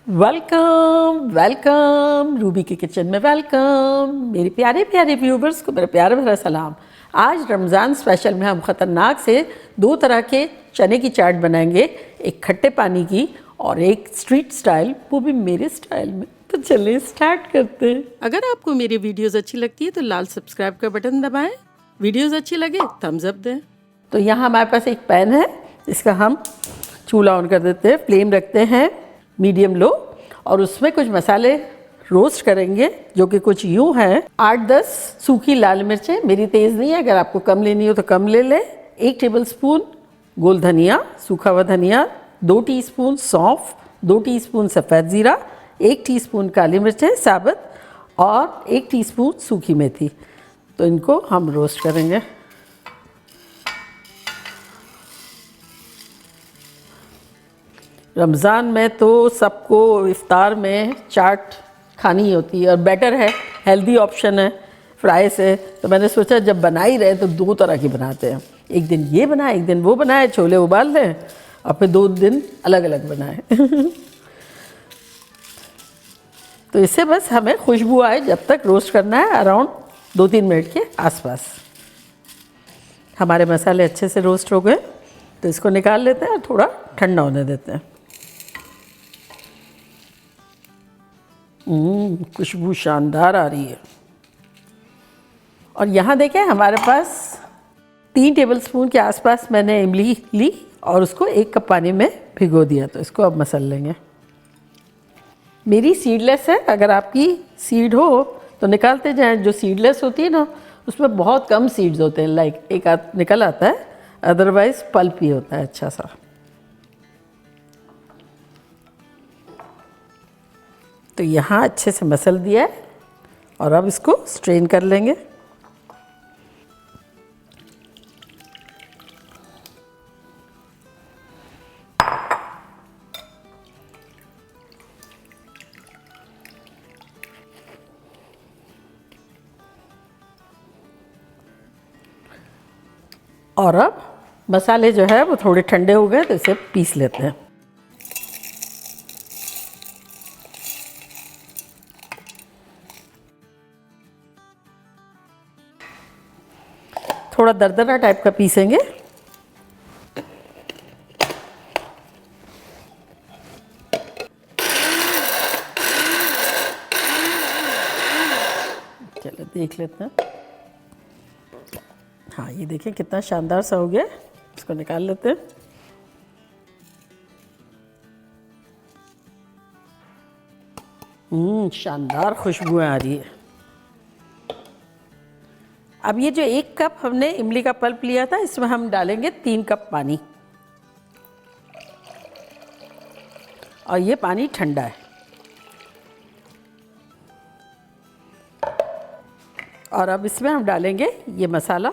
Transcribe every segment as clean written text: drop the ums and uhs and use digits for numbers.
Welcome welcome Ruby के kitchen में welcome. मेरे प्यारे प्यारे व्यूवर्स को मेरा प्यार भरा सलाम। आज रमज़ान स्पेशल में हम ख़तरनाक से दो तरह के चने की चाट बनाएंगे, एक खट्टे पानी की और एक स्ट्रीट स्टाइल, वो भी मेरे स्टाइल में। तो चलिए स्टार्ट करते हैं। अगर आपको मेरी वीडियोज़ अच्छी लगती है तो लाल सब्सक्राइब का बटन दबाएँ, वीडियोज़ अच्छी लगे थम्स अप दें। तो यहाँ हमारे पास एक पैन है, इसका हम चूल्हा ऑन कर देते हैं, फ्लेम रखते हैं मीडियम लो और उसमें कुछ मसाले रोस्ट करेंगे जो कि कुछ यूँ हैं। 8-10 सूखी लाल मिर्चें, मेरी तेज़ नहीं है, अगर आपको कम लेनी हो तो कम ले लें। 1 टेबलस्पून गोल धनिया, सूखा हुआ धनिया, 2 टीस्पून सौंफ, 2 टीस्पून सफ़ेद ज़ीरा, 1 टीस्पून काली मिर्चें साबुत और 1 टीस्पून सूखी मेथी। तो इनको हम रोस्ट करेंगे। रमज़ान में तो सबको इफ़्तार में चाट खानी होती है और बेटर है, हेल्दी ऑप्शन है फ्राई से। तो मैंने सोचा जब बना ही रहे तो दो तरह की बनाते हैं, एक दिन ये बनाए एक दिन वो बनाए, छोले उबाल लें और फिर 2 दिन अलग अलग बनाए। तो इससे बस हमें खुशबू आए जब तक रोस्ट करना है, अराउंड 2-3 मिनट के आसपास। हमारे मसाले अच्छे से रोस्ट हो गए तो इसको निकाल लेते हैं और थोड़ा ठंडा होने देते हैं। खुशबू शानदार आ रही है। और यहाँ देखें हमारे पास 3 टेबलस्पून के आसपास मैंने इमली ली और उसको 1 कप पानी में भिगो दिया। तो इसको अब मसल लेंगे। मेरी सीडलेस है, अगर आपकी सीड हो तो निकालते जाएं। जो सीडलेस होती है ना उसमें बहुत कम सीड्स होते हैं, लाइक एक आध निकल आता है, अदरवाइज पल्प ही होता है अच्छा सा। तो यहाँ अच्छे से मसल दिया है और अब इसको स्ट्रेन कर लेंगे। और अब मसाले जो है वो थोड़े ठंडे हो गए तो इसे पीस लेते हैं। थोड़ा दरदरा टाइप का पीसेंगे। चलो देख लेते हैं। हाँ ये देखें कितना शानदार सा हो गया, इसको निकाल लेते हैं। शानदार खुशबू आ रही है। अब ये जो 1 कप हमने इमली का पल्प लिया था इसमें हम डालेंगे 3 कप पानी और ये पानी ठंडा है। और अब इसमें हम डालेंगे ये मसाला,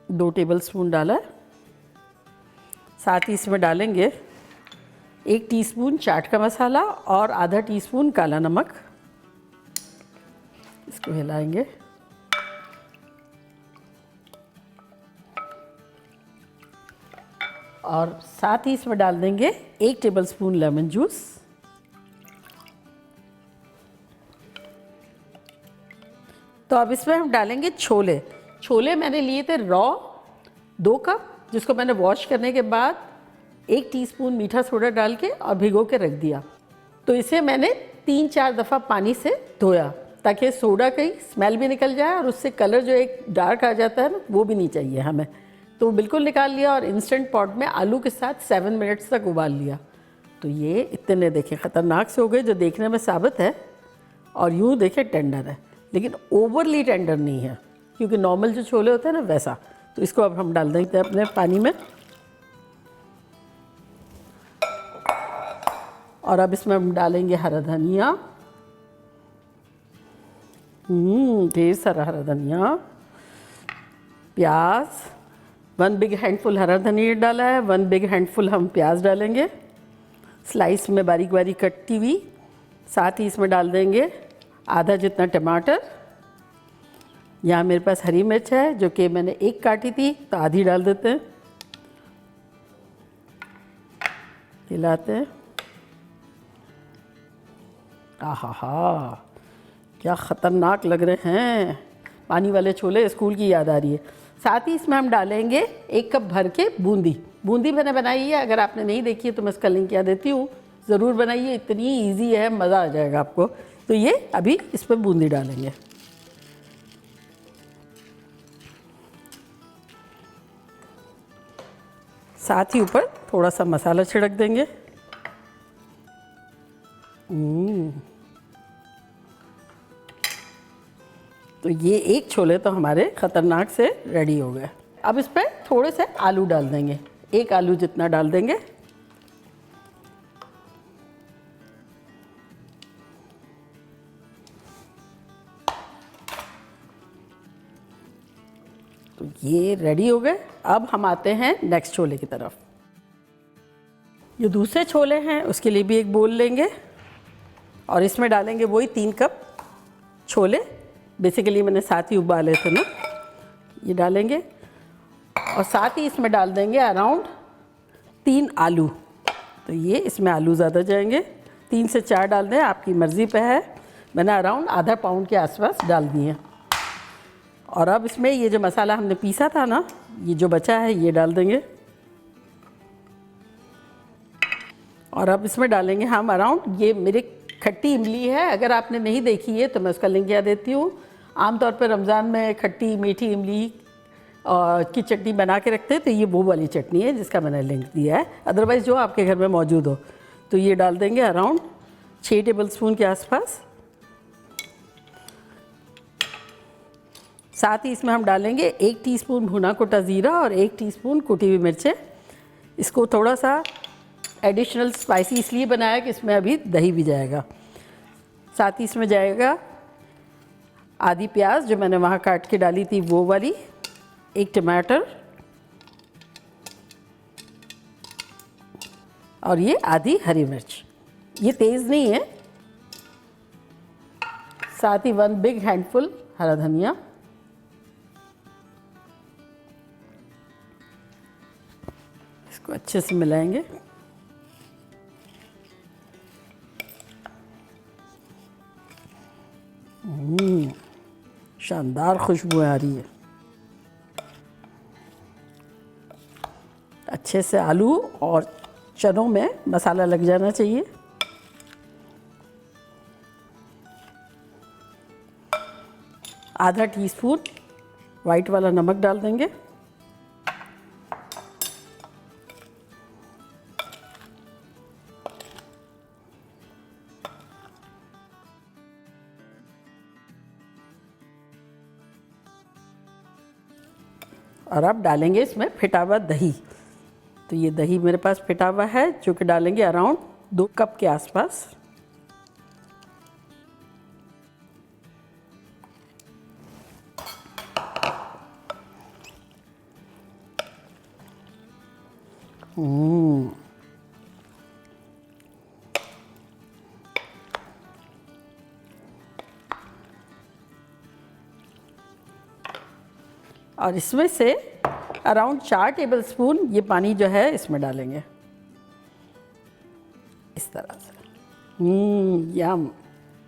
2 टेबलस्पून डाला है। साथ ही इसमें डालेंगे 1 टीस्पून चाट का मसाला और आधा टीस्पून काला नमक। इसको हिलाएंगे। और साथ ही इसमें डाल देंगे 1 टेबलस्पून लेमन जूस। तो अब इसमें हम डालेंगे छोले। छोले मैंने लिए थे रॉ 2 कप, जिसको मैंने वॉश करने के बाद 1 टीस्पून मीठा सोडा डाल के और भिगो के रख दिया। तो इसे मैंने 3-4 दफ़ा पानी से धोया ताकि सोडा की स्मेल भी निकल जाए और उससे कलर जो एक डार्क आ जाता है ना वो भी नहीं चाहिए हमें। तो बिल्कुल निकाल लिया और इंस्टेंट पॉट में आलू के साथ 7 मिनट्स तक उबाल लिया। तो ये इतने देखें ख़तरनाक से हो गए जो देखने में साबित है और यूँ देखें टेंडर है, लेकिन ओवरली टेंडर नहीं है क्योंकि नॉर्मल जो छोले होते हैं ना वैसा। तो इसको अब हम डाल देते हैं अपने पानी में। और अब इसमें हम डालेंगे हरा धनिया, ढेर सारा हरा धनिया, प्याज, 1 बिग हैंडफुल हरा धनिया डाला है, 1 बिग हैंडफुल हम प्याज डालेंगे स्लाइस में बारीक बारीक कटी हुई। साथ ही इसमें डाल देंगे आधा जितना टमाटर। यहाँ मेरे पास हरी मिर्च है जो कि मैंने 1 काटी थी तो आधी डाल देते हैं। हिलाते हैं। आहा हा, क्या ख़तरनाक लग रहे हैं। पानी वाले छोले, स्कूल की याद आ रही है। साथ ही इसमें हम डालेंगे 1 कप भर के बूंदी। बूंदी मैंने बनाई है, अगर आपने नहीं देखी है तो मैं इसका लिंक यहाँ देती हूँ, ज़रूर बनाइए, इतनी इजी है, मज़ा आ जाएगा आपको। तो ये अभी इस पर बूंदी डालेंगे। साथ ही ऊपर थोड़ा सा मसाला छिड़क देंगे। तो ये एक छोले तो हमारे ख़तरनाक से रेडी हो गए। अब इस पर थोड़े से आलू डाल देंगे, 1 आलू जितना डाल देंगे। तो ये रेडी हो गए। अब हम आते हैं नेक्स्ट छोले की तरफ। जो दूसरे छोले हैं उसके लिए भी एक बोल लेंगे और इसमें डालेंगे वही 3 कप छोले। बेसिकली मैंने साथ ही उबाले थे ना, ये डालेंगे। और साथ ही इसमें डाल देंगे अराउंड 3 आलू। तो ये इसमें आलू ज़्यादा जाएंगे, 3 से 4 डाल दें, आपकी मर्ज़ी पे है। मैंने अराउंड आधा पाउंड के आसपास डाल दिए। और अब इसमें ये जो मसाला हमने पीसा था ना, ये जो बचा है ये डाल देंगे। और अब इसमें डालेंगे हम अराउंड, ये मेरे खट्टी इमली है, अगर आपने नहीं देखी है तो मैं उसका लिंक यहाँ देती हूँ। आमतौर पर रमज़ान में खट्टी मीठी इमली की चटनी बना के रखते हैं, तो ये वो वाली चटनी है जिसका मैंने लिंक दिया है। अदरवाइज़ जो आपके घर में मौजूद हो। तो ये डाल देंगे अराउंड 6 टेबलस्पून के आसपास। साथ ही इसमें हम डालेंगे 1 टीस्पून भुना कुटा ज़ीरा और 1 टीस्पून कुटी हुई मिर्चें। इसको थोड़ा सा एडिशनल स्पाइसी इसलिए बनाया कि इसमें अभी दही भी जाएगा। साथ ही इसमें जाएगा आधी प्याज जो मैंने वहाँ काट के डाली थी वो वाली, 1 टमाटर और ये आधी हरी मिर्च। ये तेज़ नहीं है। साथ ही 1 बिग हैंडफुल हरा धनिया। इसको अच्छे से मिलाएंगे। शानदार खुशबू आ रही है। अच्छे से आलू और चनों में मसाला लग जाना चाहिए। आधा टीस्पून वाइट वाला नमक डाल देंगे। और अब डालेंगे इसमें फिटा हुआ दही। तो ये दही मेरे पास फिटा हुआ है जो कि डालेंगे अराउंड 2 कप के आसपास। और इसमें से अराउंड 4 टेबलस्पून ये पानी जो है इसमें डालेंगे इस तरह से। यम।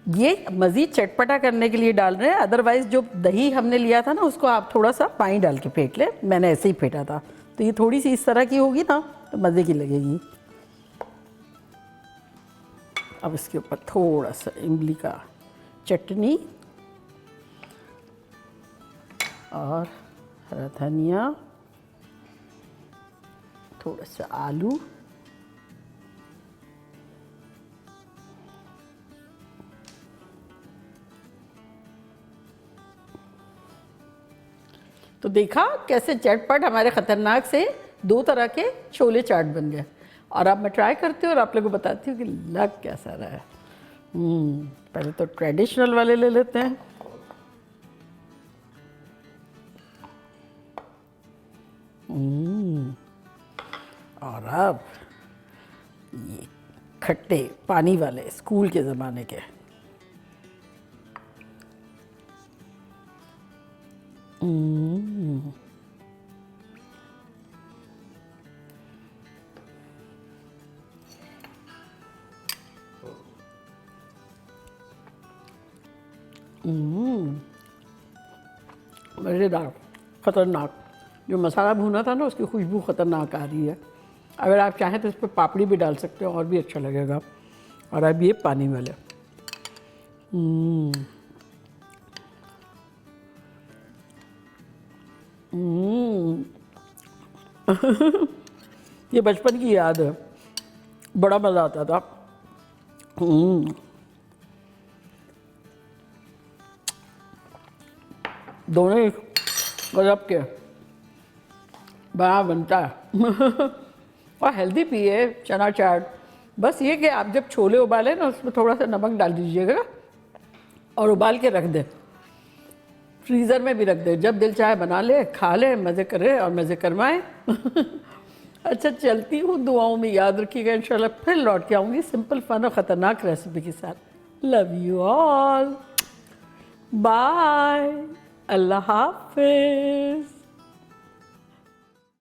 ये मज़ीद चटपटा करने के लिए डाल रहे हैं, अदरवाइज़ जो दही हमने लिया था ना उसको आप थोड़ा सा पानी डाल के फेंट लें। मैंने ऐसे ही फेंटा था, तो ये थोड़ी सी इस तरह की होगी ना तो मज़े की लगेगी। अब इसके ऊपर थोड़ा सा इमली का चटनी और हरा धनिया, थोड़ा सा आलू, तो देखा कैसे झटपट हमारे ख़तरनाक से 2 तरह के छोले चाट बन गए। और अब मैं ट्राई करती हूँ और आप लोगों को बताती हूँ कि लग कैसा रहा है। पहले तो ट्रेडिशनल वाले ले लेते हैं। और अब ये खट्टे पानी वाले स्कूल के ज़माने के। मज़ेदार, ख़तरनाक। जो मसाला भुना था ना उसकी खुशबू ख़तरनाक आ रही है। अगर आप चाहें तो इस पर पापड़ी भी डाल सकते हो और भी अच्छा लगेगा। और अब ये पानी वाले ये बचपन की याद है, बड़ा मज़ा आता था। दोनों ही गजब के बड़ा बनता है। और हेल्दी भी है चना चाट। बस ये कि आप जब छोले उबालें ना उसमें थोड़ा सा नमक डाल दीजिएगा और उबाल के रख दें, फ्रीज़र में भी रख दें, जब दिल चाहे बना ले, खा ले, मज़े करे और मज़े करवाएं। अच्छा चलती हूँ, दुआओं में याद रखिएगा। इंशाल्लाह फिर लौट के आऊँगी सिंपल फन और ख़तरनाक रेसिपी के साथ। लव यू ऑल, बाय, अल्लाह हाफिज़।